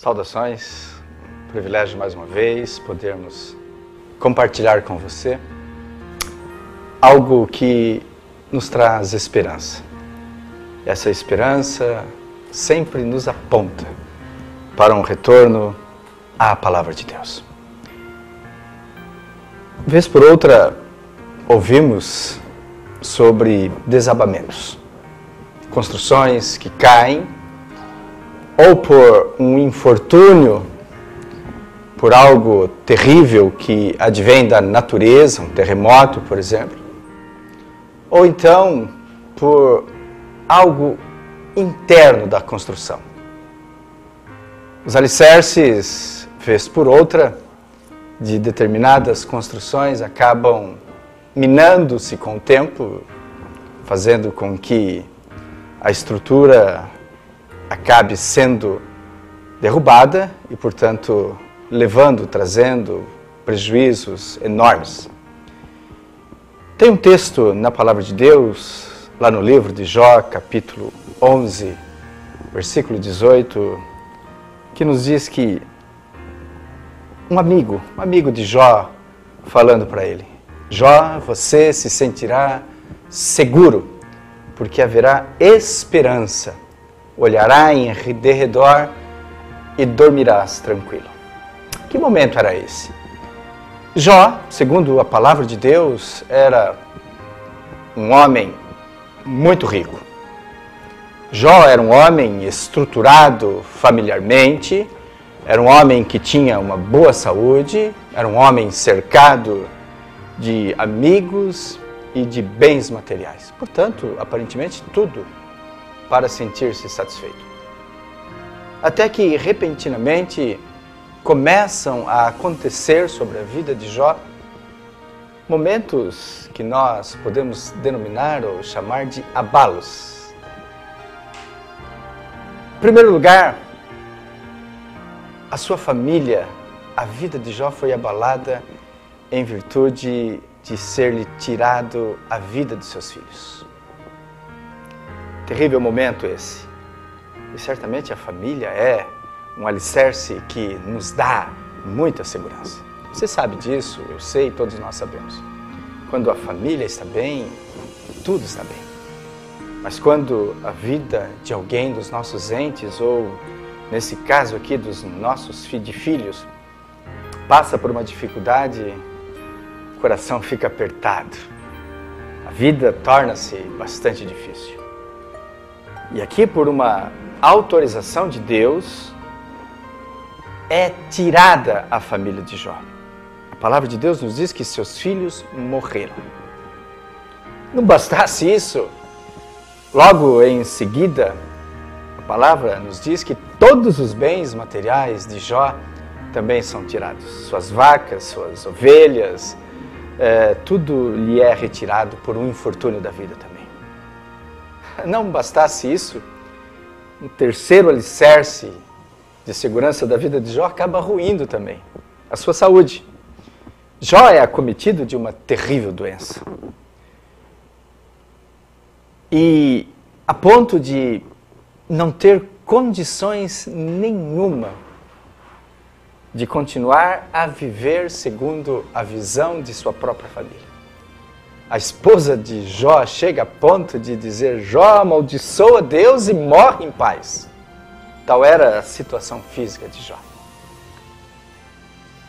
Saudações, privilégio mais uma vez podermos compartilhar com você algo que nos traz esperança. Essa esperança sempre nos aponta para um retorno à Palavra de Deus. Vez por outra, ouvimos sobre desabamentos, construções que caem, ou por um infortúnio, por algo terrível que advém da natureza, um terremoto, por exemplo, ou então por algo interno da construção. Os alicerces, vez por outra, de determinadas construções acabam minando-se com o tempo, fazendo com que a estrutura acabe sendo derrubada e, portanto, trazendo prejuízos enormes. Tem um texto na Palavra de Deus, lá no livro de Jó, capítulo 11, versículo 18, que nos diz que um amigo de Jó, falando para ele: Jó, você se sentirá seguro, porque haverá esperança. Olhará em derredor e dormirás tranquilo. Que momento era esse? Jó, segundo a palavra de Deus, era um homem muito rico. Jó era um homem estruturado familiarmente, era um homem que tinha uma boa saúde, era um homem cercado de amigos e de bens materiais. Portanto, aparentemente, tudo para sentir-se satisfeito. Até que, repentinamente, começam a acontecer sobre a vida de Jó momentos que nós podemos denominar ou chamar de abalos. Em primeiro lugar, a sua família, a vida de Jó foi abalada em virtude de ser-lhe tirado a vida de seus filhos. Terrível momento esse. E certamente a família é um alicerce que nos dá muita segurança. Você sabe disso, eu sei, todos nós sabemos. Quando a família está bem, tudo está bem. Mas quando a vida de alguém dos nossos entes, ou nesse caso aqui dos nossos filhos, passa por uma dificuldade, o coração fica apertado. A vida torna-se bastante difícil. E aqui, por uma autorização de Deus, é tirada a família de Jó. A palavra de Deus nos diz que seus filhos morreram. Não bastasse isso, logo em seguida, a palavra nos diz que todos os bens materiais de Jó também são tirados. Suas vacas, suas ovelhas, tudo lhe é retirado por um infortúnio da vida também. Não bastasse isso, um terceiro alicerce de segurança da vida de Jó acaba ruindo também, a sua saúde. Jó é acometido de uma terrível doença. E a ponto de não ter condições nenhuma de continuar a viver segundo a visão de sua própria família. A esposa de Jó chega a ponto de dizer: Jó amaldiçoa Deus e morre em paz. Tal era a situação física de Jó.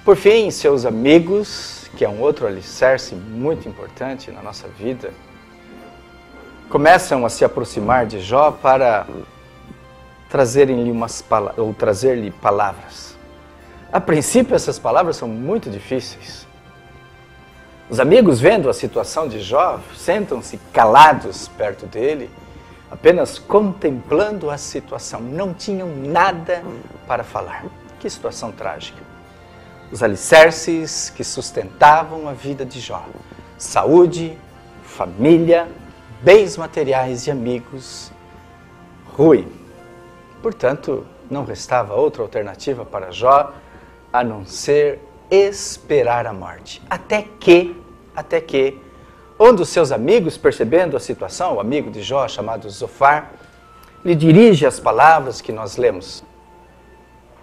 Por fim, seus amigos, que é um outro alicerce muito importante na nossa vida, começam a se aproximar de Jó para trazer-lhe palavras. A princípio, essas palavras são muito difíceis. Os amigos, vendo a situação de Jó, sentam-se calados perto dele, apenas contemplando a situação. Não tinham nada para falar. Que situação trágica. Os alicerces que sustentavam a vida de Jó. Saúde, família, bens materiais e amigos. Ruim. Portanto, não restava outra alternativa para Jó a não ser esperar a morte. Até que, um dos seus amigos, percebendo a situação, o amigo de Jó, chamado Zofar, lhe dirige as palavras que nós lemos.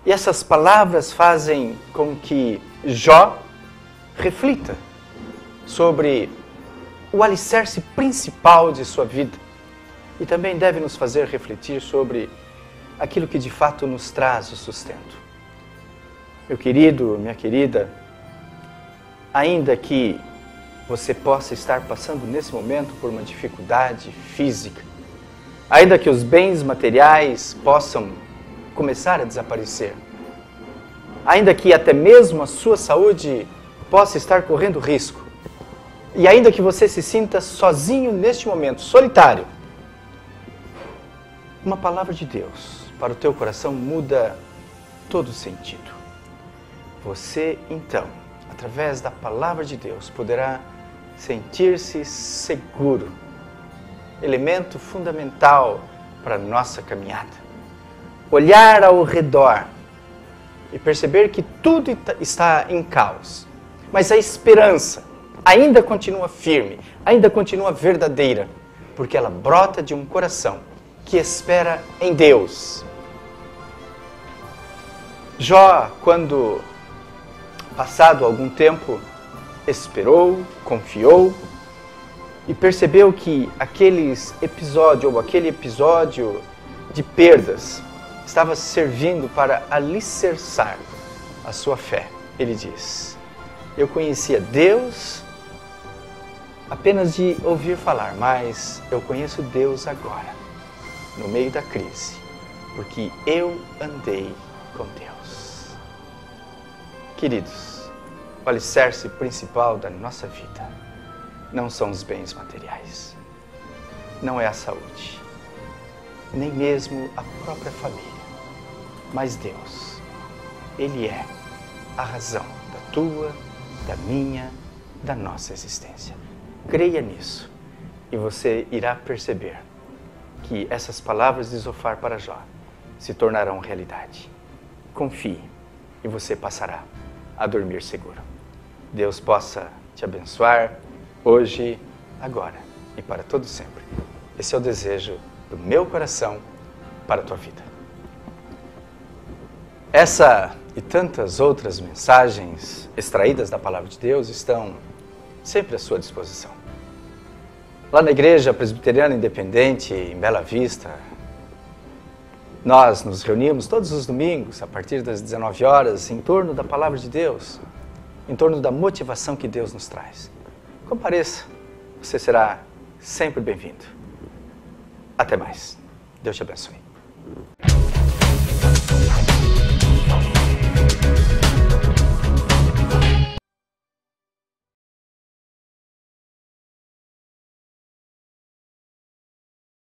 E essas palavras fazem com que Jó reflita sobre o alicerce principal de sua vida. E também deve nos fazer refletir sobre aquilo que de fato nos traz o sustento. Meu querido, minha querida, ainda que você possa estar passando nesse momento por uma dificuldade física, ainda que os bens materiais possam começar a desaparecer, ainda que até mesmo a sua saúde possa estar correndo risco, e ainda que você se sinta sozinho neste momento, solitário, uma palavra de Deus para o teu coração muda todo o sentido. Você, então, através da palavra de Deus, poderá sentir-se seguro, elemento fundamental para a nossa caminhada. Olhar ao redor e perceber que tudo está em caos, mas a esperança ainda continua firme, ainda continua verdadeira, porque ela brota de um coração que espera em Deus. Jó, quando passado algum tempo, esperou, confiou e percebeu que aquele episódio de perdas estava servindo para alicerçar a sua fé. Ele diz: eu conhecia Deus apenas de ouvir falar, mas eu conheço Deus agora, no meio da crise, porque eu andei com Deus. Queridos, o alicerce principal da nossa vida não são os bens materiais, não é a saúde, nem mesmo a própria família, mas Deus. Ele é a razão da tua, da minha, da nossa existência. Creia nisso e você irá perceber que essas palavras de Zofar para Jó se tornarão realidade. Confie e você passará a dormir seguro. Deus possa te abençoar hoje, agora e para todo sempre. Esse é o desejo do meu coração para a tua vida. Essa e tantas outras mensagens extraídas da Palavra de Deus estão sempre à sua disposição. Lá na Igreja Presbiteriana Independente, em Bela Vista, nós nos reunimos todos os domingos, a partir das 19 horas, em torno da Palavra de Deus, em torno da motivação que Deus nos traz. Compareça, você será sempre bem-vindo. Até mais. Deus te abençoe.